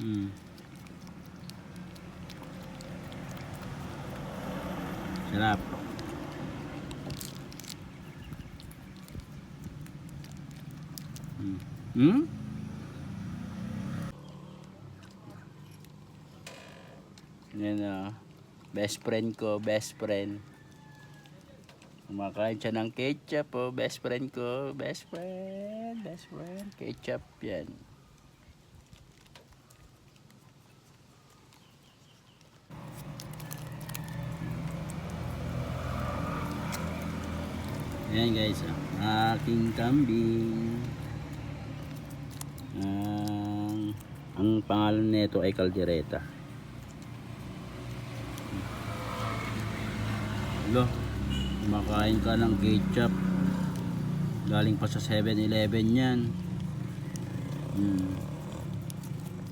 Hmm. Sarap. Hmm? Yan best friend ko, best friend. Kumakain siya ng ketchup best friend ko, best friend, ketchup yan. Yan guys, aking kambing. Ang pangalan nito ay Caldereta. Lo, kumakain ka ng ketchup. Galing pa sa 7-Eleven yan.